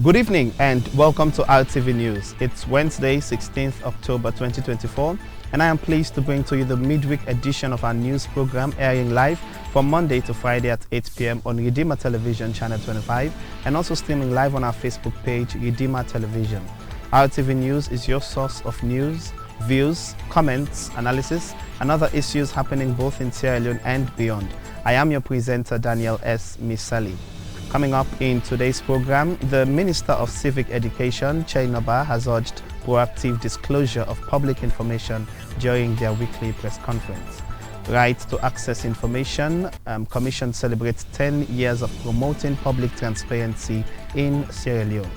Good evening and welcome to RTV News. It's Wednesday, 16th October 2024, and I am pleased to bring to you the midweek edition of our news program airing live from Monday to Friday at 8 p.m. on Redeemer Television Channel 25 and also streaming live on our Facebook page, Redeemer Television. RTV News is your source of news, views, comments, analysis, and other issues happening both in Sierra Leone and beyond. I am your presenter, Daniel S. Misali. Coming up in today's program, the Minister of Civic Education, Chainoba, has urged proactive disclosure of public information during their weekly press conference. Right to Access Information Commission celebrates 10 years of promoting public transparency in Sierra Leone.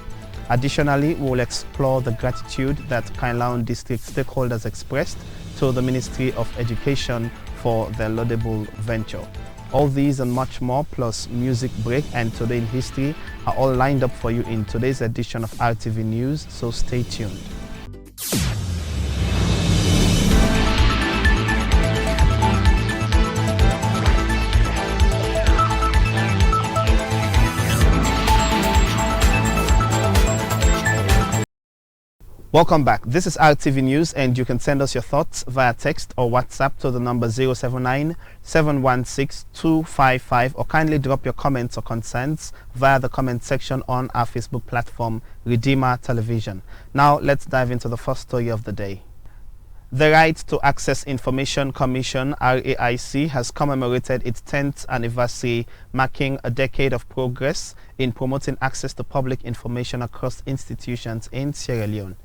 Additionally, we will explore the gratitude that Kainlaon District stakeholders expressed to the Ministry of Education for their laudable venture. All these and much more, plus music break and Today in History, are all lined up for you in today's edition of RTV News, so stay tuned. Welcome back. This is RTV News, and you can send us your thoughts via text or WhatsApp to the number 079-716-255, or kindly drop your comments or concerns via the comment section on our Facebook platform, Redeemer Television. Now, let's dive into the first story of the day. The Right to Access Information Commission, RAIC, has commemorated its 10th anniversary, marking a decade of progress in promoting access to public information across institutions in Sierra Leone.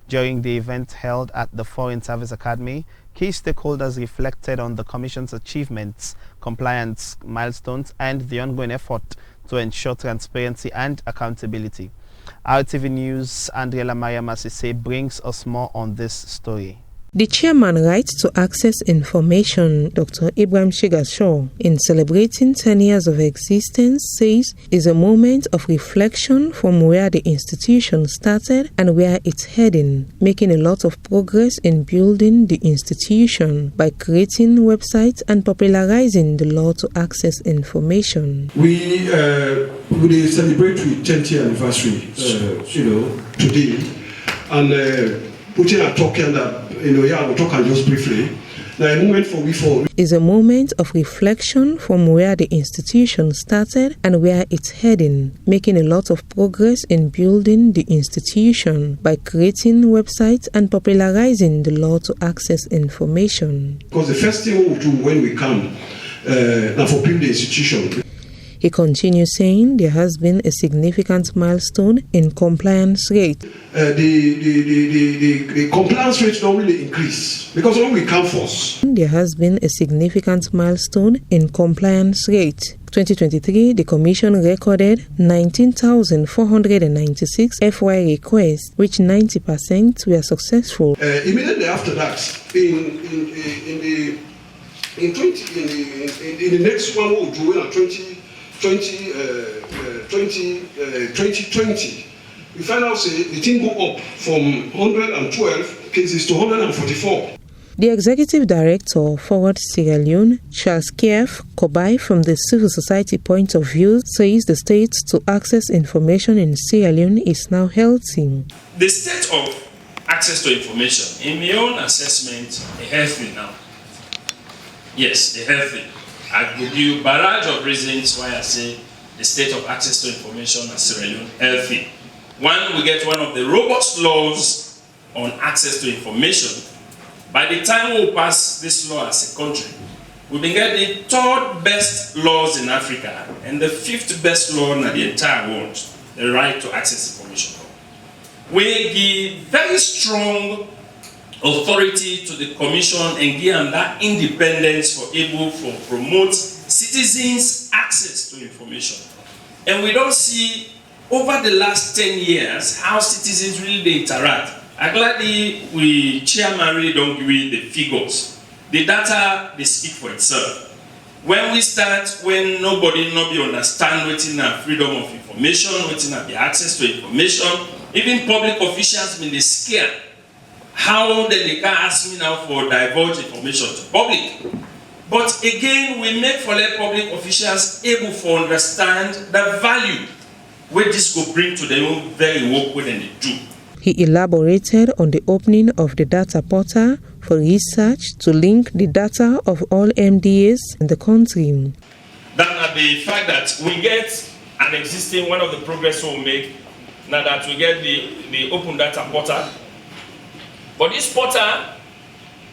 During the event held at the Foreign Service Academy, key stakeholders reflected on the Commission's achievements, compliance milestones, and the ongoing effort to ensure transparency and accountability. RTV News' Andriela Mariamasise brings us more on this story. The chairman Right to Access Information, Dr. Ibrahim Shigashaw, in celebrating 10 years of existence, says is a moment of reflection from where the institution started and where it's heading, making a lot of progress in building the institution by creating websites and popularizing the law to access information. We will celebrate the 10th year anniversary, today, and putting a token that we'll talk on just briefly. Now, a moment for is a moment of reflection from where the institution started and where it's heading, making a lot of progress in building the institution by creating websites and popularizing the law to access information. Because the first thing we'll do when we come now for building the institution. He continues saying there has been a significant milestone in compliance rate. The compliance rate don't really increase because when we come first. There has been a significant milestone in compliance rate. 2023, the Commission recorded 19,496 FY requests, which 90% were successful. Immediately after that, in the next one we'll do in 2020, we find out the thing go up from 112 cases to 144. The Executive Director, Forward Sierra Leone, Charles Kiev Kobai, from the civil society point of view, says the state to access information in Sierra Leone is now healthy. The state of access to information, in my own assessment, is healthy now. Yes, they're healthy. I give you a barrage of reasons why I say the state of access to information in Sierra Leone healthy. One, we get one of the robust laws on access to information. By the time we pass this law as a country, we will get the third best laws in Africa and the fifth best law in the entire world, the right to access information. We give very strong authority to the commission and give them that independence for able to promote citizens' access to information. And we don't see over the last 10 years how citizens really interact. I'm glad we chairman really don't give me the figures. The data, they speak for itself. When we start, when nobody understand what's freedom of information, what's the access to information, even public officials when they scared. How then they can ask me now for divulge information to public. But again, we make for let public officials able to understand the value where this go bring to their own very work when they do. He elaborated on the opening of the data portal for research to link the data of all MDAs in the country. That the fact that we get an existing, one of the progress we'll make, now that we get the open data portal. But this portal,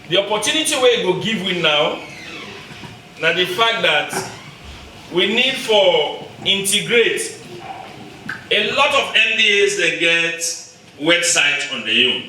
the opportunity where it will give we now the fact that we need for integrate a lot of MDAs that get website on their own.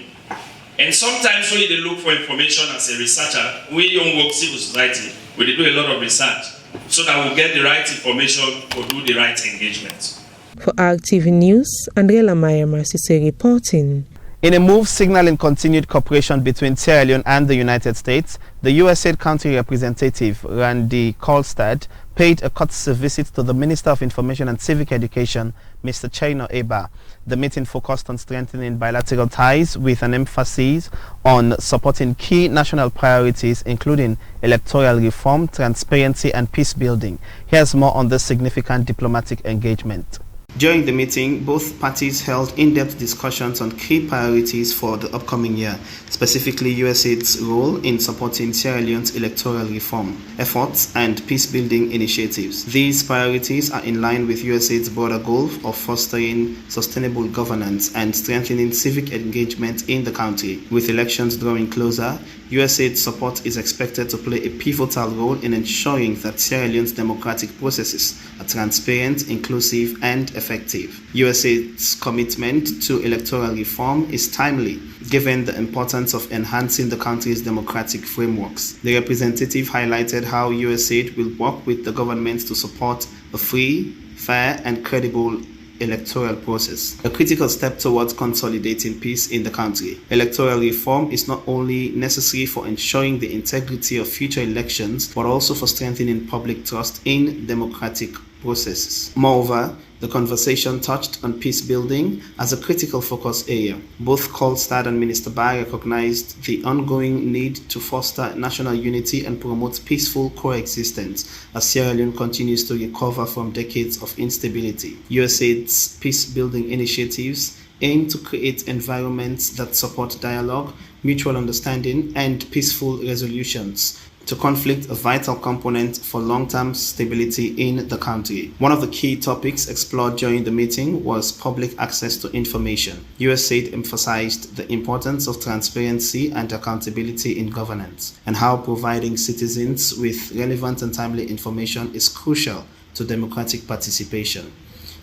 And sometimes when they look for information as a researcher, we don't work civil society, we do a lot of research so that we'll get the right information or do the right engagement. For RTV News, Andrea Lamaya Masise reporting. In a move signaling continued cooperation between Sierra Leone and the United States, the USAID Country Representative Randy Kolstad paid a courtesy visit to the Minister of Information and Civic Education, Mr. Chaino Eba. The meeting focused on strengthening bilateral ties with an emphasis on supporting key national priorities including electoral reform, transparency and peace building. Here's more on this significant diplomatic engagement. During the meeting, both parties held in-depth discussions on key priorities for the upcoming year, specifically USAID's role in supporting Sierra Leone's electoral reform efforts and peace-building initiatives. These priorities are in line with USAID's broader goal of fostering sustainable governance and strengthening civic engagement in the country. With elections drawing closer, USAID's support is expected to play a pivotal role in ensuring that Sierra Leone's democratic processes are transparent, inclusive, and effective. USAID's commitment to electoral reform is timely, given the importance of enhancing the country's democratic frameworks. The representative highlighted how USAID will work with the government to support a free, fair, and credible electoral process, a critical step towards consolidating peace in the country. Electoral reform is not only necessary for ensuring the integrity of future elections, but also for strengthening public trust in democratic processes. Moreover, the conversation touched on peace building as a critical focus area. Both Kolstad and Minister Ba recognized the ongoing need to foster national unity and promote peaceful coexistence as Sierra Leone continues to recover from decades of instability. USAID's peace building initiatives aim to create environments that support dialogue, mutual understanding, and peaceful resolutions to conflict, a vital component for long-term stability in the country. One of the key topics explored during the meeting was public access to information. USAID emphasized the importance of transparency and accountability in governance, and how providing citizens with relevant and timely information is crucial to democratic participation.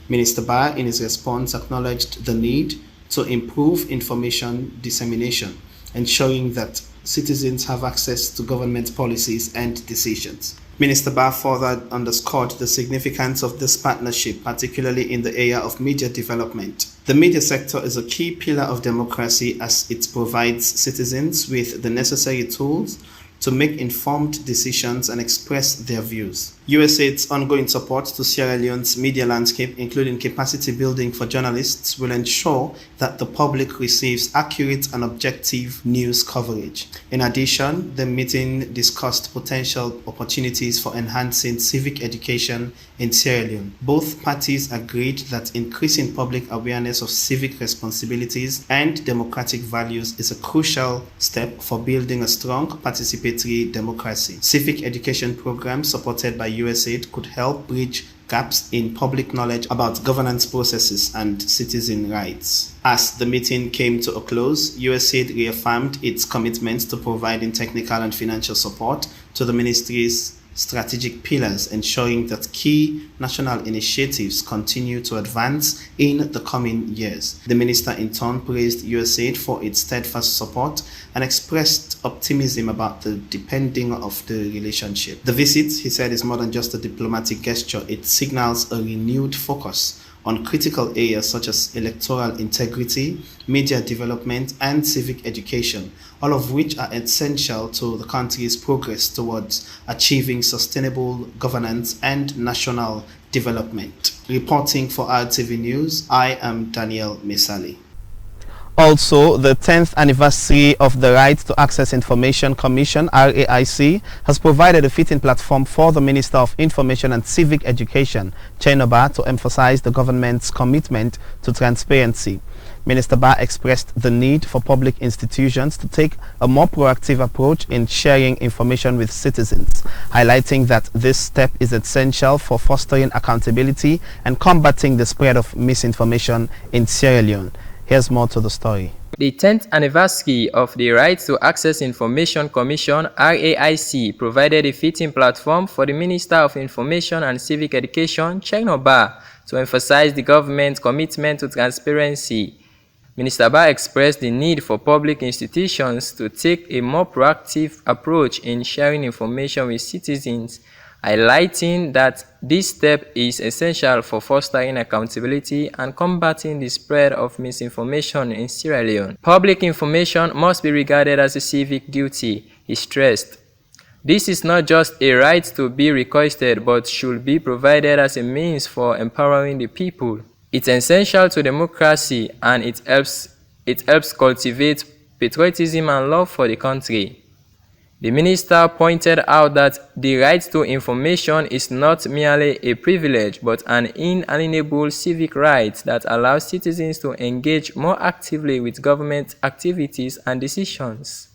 Minister Ba, in his response, acknowledged the need to improve information dissemination, ensuring that citizens have access to government policies and decisions. Minister Ba further underscored the significance of this partnership, particularly in the area of media development. The media sector is a key pillar of democracy as it provides citizens with the necessary tools to make informed decisions and express their views. USAID's ongoing support to Sierra Leone's media landscape, including capacity building for journalists, will ensure that the public receives accurate and objective news coverage. In addition, the meeting discussed potential opportunities for enhancing civic education in Sierra Leone. Both parties agreed that increasing public awareness of civic responsibilities and democratic values is a crucial step for building a strong participatory democracy. Civic education programs supported by USAID could help bridge gaps in public knowledge about governance processes and citizen rights. As the meeting came to a close, USAID reaffirmed its commitment to providing technical and financial support to the ministry's strategic pillars, ensuring that key national initiatives continue to advance in the coming years. The minister in turn praised USAID for its steadfast support and expressed optimism about the deepening of the relationship. The visit, he said, is more than just a diplomatic gesture. It signals a renewed focus on critical areas such as electoral integrity, media development, and civic education, all of which are essential to the country's progress towards achieving sustainable governance and national development. Reporting for RTV News, I am Daniel Mesali. Also, the 10th anniversary of the Right to Access Information Commission, RAIC, has provided a fitting platform for the Minister of Information and Civic Education, Chairno Bah, to emphasize the government's commitment to transparency. Minister Bah expressed the need for public institutions to take a more proactive approach in sharing information with citizens, highlighting that this step is essential for fostering accountability and combating the spread of misinformation in Sierra Leone. Here's more to the story. The 10th anniversary of the Right to Access Information Commission, RAIC, provided a fitting platform for the Minister of Information and Civic Education, Chairno Bah, to emphasize the government's commitment to transparency. Minister Bah expressed the need for public institutions to take a more proactive approach in sharing information with citizens, highlighting that this step is essential for fostering accountability and combating the spread of misinformation in Sierra Leone. Public information must be regarded as a civic duty, he stressed. This is not just a right to be requested, but should be provided as a means for empowering the people. It's essential to democracy, and it helps cultivate patriotism and love for the country. The minister pointed out that the right to information is not merely a privilege, but an inalienable civic right that allows citizens to engage more actively with government activities and decisions.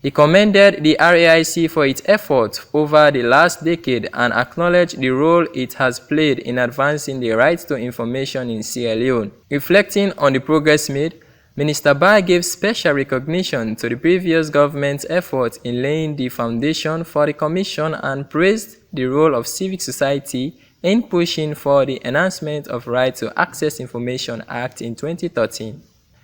He commended the RAIC for its efforts over the last decade and acknowledged the role it has played in advancing the right to information in Sierra Leone. Reflecting on the progress made, Minister Bah gave special recognition to the previous government's efforts in laying the foundation for the Commission and praised the role of civic society in pushing for the enhancement of Right to Access Information Act in 2013.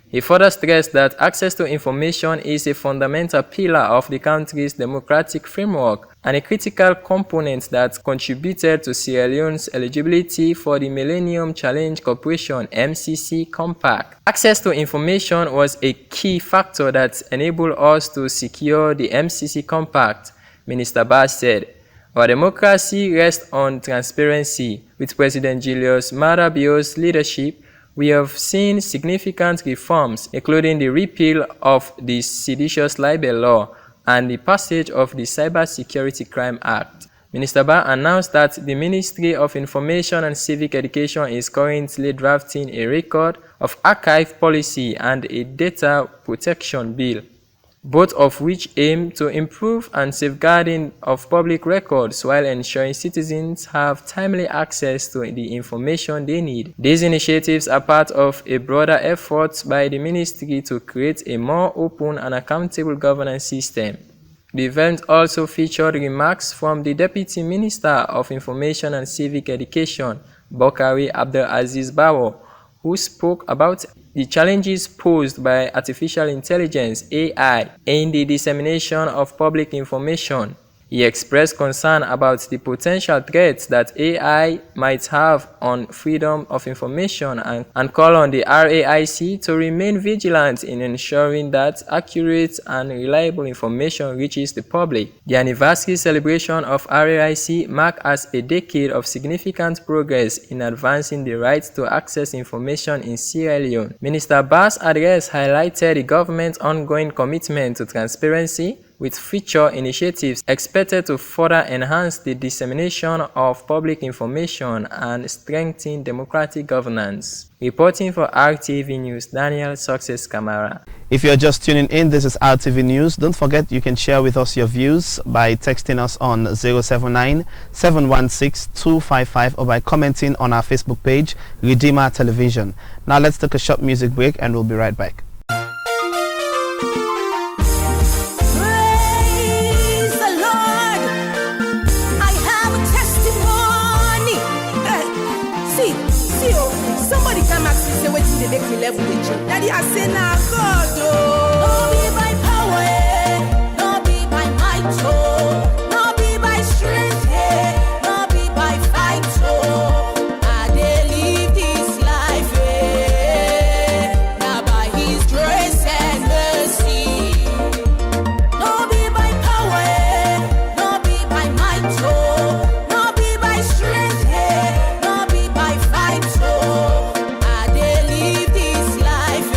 He further stressed that access to information is a fundamental pillar of the country's democratic framework and a critical component that contributed to Sierra Leone's eligibility for the Millennium Challenge Corporation (MCC) Compact. Access to information was a key factor that enabled us to secure the MCC Compact, Minister Bah said. Our democracy rests on transparency. With President Julius Maada Bio's leadership, we have seen significant reforms, including the repeal of the Seditious Libel Law and the passage of the Cybersecurity Crime Act. Minister Bah announced that the Ministry of Information and Civic Education is currently drafting a record of archive policy and a data protection bill, both of which aim to improve and safeguarding of public records while ensuring citizens have timely access to the information they need. These initiatives are part of a broader effort by the ministry to create a more open and accountable governance system. The event also featured remarks from the Deputy Minister of Information and Civic Education, Bokari Abdelaziz Bawo, who spoke about the challenges posed by artificial intelligence (AI) in the dissemination of public information. He expressed concern about the potential threats that AI might have on freedom of information and called on the RAIC to remain vigilant in ensuring that accurate and reliable information reaches the public. The anniversary celebration of RAIC marked as a decade of significant progress in advancing the right to access information in Sierra Leone. Minister Bah's address highlighted the government's ongoing commitment to transparency, with future initiatives expected to further enhance the dissemination of public information and strengthen democratic governance. Reporting for RTV News, Daniel Success Camara. If you're just tuning in, this is RTV News. Don't forget you can share with us your views by texting us on 079-716-255 or by commenting on our Facebook page, Redeemer Television. Now let's take a short music break and we'll be right back. Somebody come ask me, say, what did they make me level with you? Daddy, I say, nah, God, oh. No be by power, no be by might, oh. No be by strength, no be by fight, oh. I dey live this life, now by His grace and mercy. No be by power, no be by might, oh. No be by strength, no be by fight, oh. I dey live this life,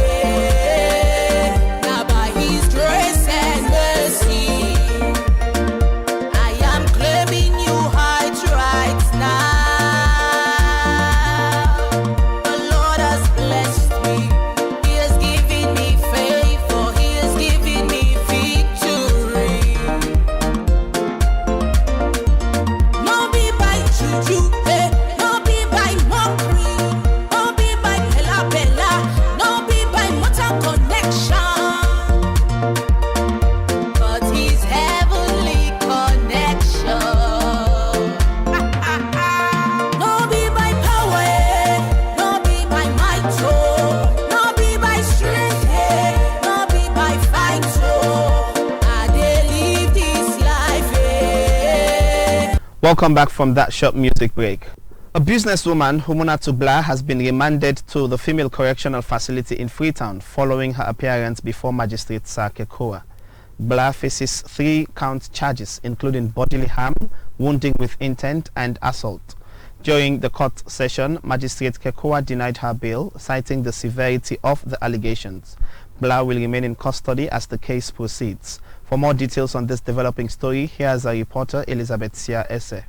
Welcome back from that short music break. A businesswoman, Humunatu Blah, has been remanded to the Female Correctional Facility in Freetown following her appearance before Magistrate Sir Kekua. Blah faces 3-count charges, including bodily harm, wounding with intent, and assault. During the court session, Magistrate Kekua denied her bail, citing the severity of the allegations. Blah will remain in custody as the case proceeds. For more details on this developing story, here's our reporter Elizabeth Sia Esse.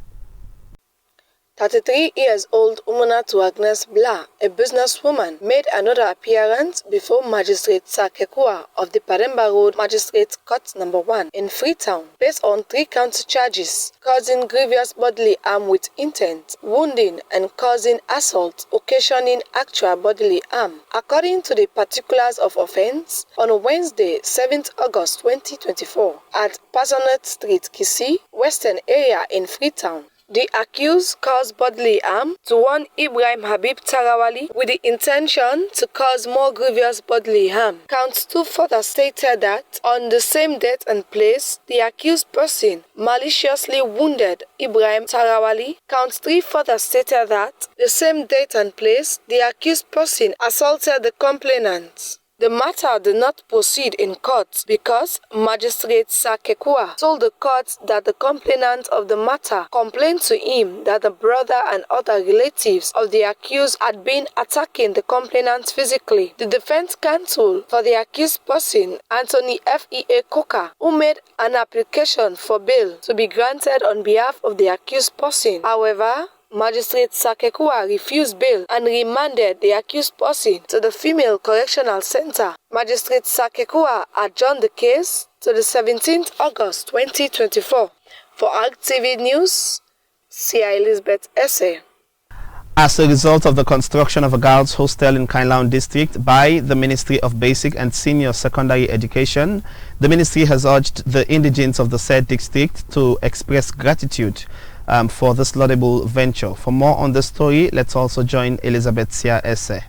33 years old Umunatu Agnes Blah, a businesswoman, made another appearance before Magistrate Sir Kekua of the Pademba Road Magistrate Court No. 1 in Freetown, based on 3-count charges: causing grievous bodily harm with intent, wounding, and causing assault occasioning actual bodily harm. According to the particulars of offence, on Wednesday, 7th August 2024, at Pasonnet Street, Kisi, Western area in Freetown, the accused caused bodily harm to one Ibrahim Habib Tarawali with the intention to cause more grievous bodily harm. Count 2 further stated that on the same date and place, the accused person maliciously wounded Ibrahim Tarawali. Count 3 further stated that the same date and place, the accused person assaulted the complainant. The matter did not proceed in court because Magistrate Sir Kekua told the court that the complainant of the matter complained to him that the brother and other relatives of the accused had been attacking the complainant physically. The defense counsel for the accused person, Anthony F.E.A. Coker, who made an application for bail to be granted on behalf of the accused person. However, Magistrate Sir Kekua refused bail and remanded the accused person to the Female Correctional Center. Magistrate Sir Kekua adjourned the case to the 17th August 2024. For AgTV News, Sia Elizabeth Esse. As a result of the construction of a girls' hostel in Kainlaon District by the Ministry of Basic and Senior Secondary Education, the ministry has urged the indigents of the said district to express gratitude for this laudable venture. For more on the story, let's also join Elizabeth Sia Esse.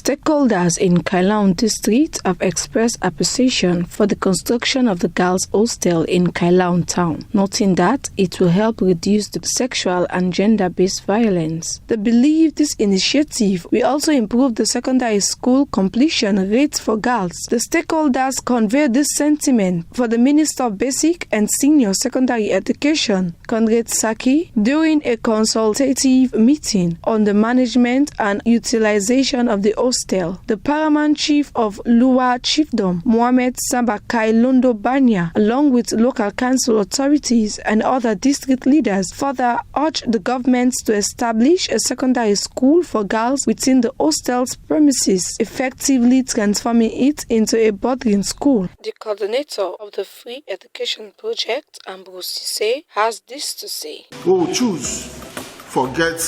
Stakeholders in Kainlaon District have expressed appreciation for the construction of the girls' hostel in Kainlaon Town, noting that it will help reduce the sexual and gender-based violence. They believe this initiative will also improve the secondary school completion rate for girls. The stakeholders conveyed this sentiment for the Minister of Basic and Senior Secondary Education, Conrad Saki, during a consultative meeting on the management and utilization of the hostel. The paramount chief of Lua Chiefdom, Mohamed Sabakai Londo Banya, along with local council authorities and other district leaders, further urged the government to establish a secondary school for girls within the hostel's premises, effectively transforming it into a boarding school. The coordinator of the Free Education Project, Ambrose Sisse, has this to say. We will choose for get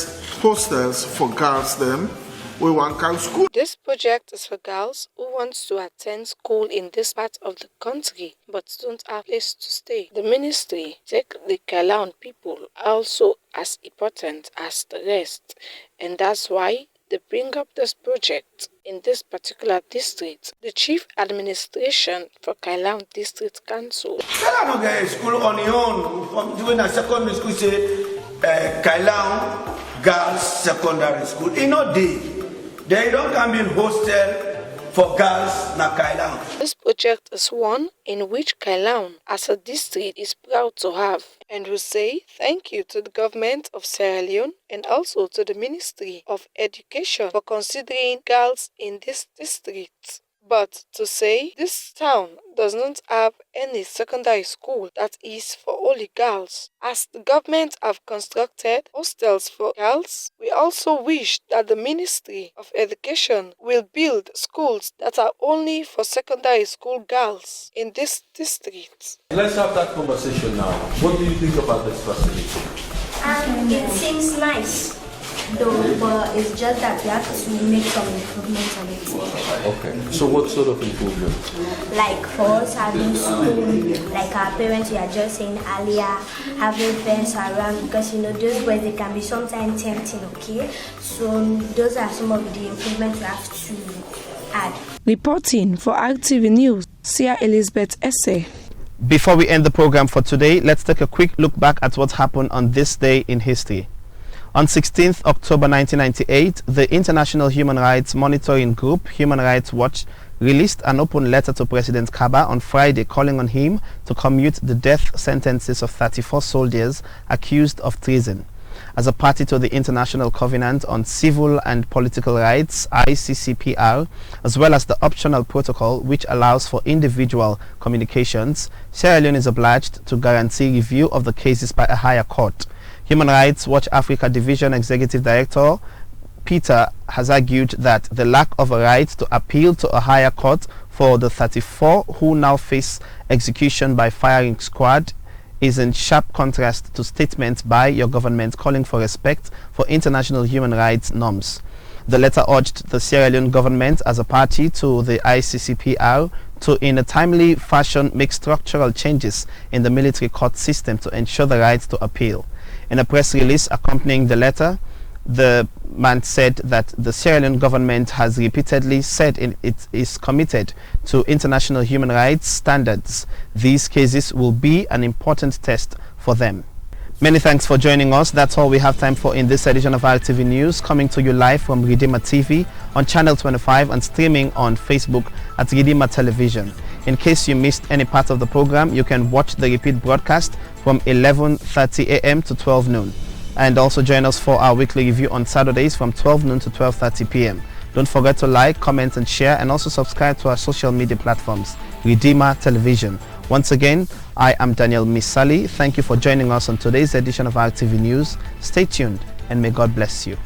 hostels for girls then. We want girls' school. This project is for girls who want to attend school in this part of the country but don't have a place to stay. The ministry take the Kainlaon people also as important as the rest, and that's why they bring up this project in this particular district. The Chief Administration for Kainlaon District Council. Kainlaon get a school on your own. From doing a secondary school, say Kainlaon Girls Secondary School. In no day. They don't come in hostel for girls na Kainlaon. This project is one in which Kainlaon as a district is proud to have, and we say thank you to the government of Sierra Leone and also to the Ministry of Education for considering girls in this district. But to say this town does not have any secondary school that is for only girls, as the government have constructed hostels for girls, we also wish that the Ministry of Education will build schools that are only for secondary school girls in this district. Let's have that conversation now. What do you think about this facility? It seems nice. Though, but it's just that we have to make some improvements on it. Okay. So what sort of improvement? Like for us having school, like our parents, we are just saying earlier, having fence around, because those boys, they can be sometimes tempting, okay? So those are some of the improvements we have to add. Reporting for AgTV News, Sia Elizabeth Esse. Before we end the program for today, let's take a quick look back at what happened on this day in history. On 16th October 1998, the International Human Rights Monitoring Group, Human Rights Watch, released an open letter to President Kaba on Friday calling on him to commute the death sentences of 34 soldiers accused of treason. As a party to the International Covenant on Civil and Political Rights, ICCPR, as well as the optional protocol which allows for individual communications, Sierra Leone is obliged to guarantee review of the cases by a higher court. Human Rights Watch Africa Division Executive Director Peter has argued that the lack of a right to appeal to a higher court for the 34 who now face execution by firing squad is in sharp contrast to statements by your government calling for respect for international human rights norms. The letter urged the Sierra Leone government as a party to the ICCPR to, in a timely fashion, make structural changes in the military court system to ensure the right to appeal. In a press release accompanying the letter, the man said that the Sierra Leone government has repeatedly said it is committed to international human rights standards. These cases will be an important test for them. Many thanks for joining us. That's all we have time for in this edition of RTV News, coming to you live from Redeemer TV on Channel 25 and streaming on Facebook at Redeemer Television. In case you missed any part of the program, you can watch the repeat broadcast from 11:30 a.m. to 12 noon. And also join us for our weekly review on Saturdays from 12 noon to 12:30 p.m. Don't forget to like, comment and share, and also subscribe to our social media platforms, Redeemer Television. Once again, I am Daniel Misali. Thank you for joining us on today's edition of RTV News. Stay tuned and may God bless you.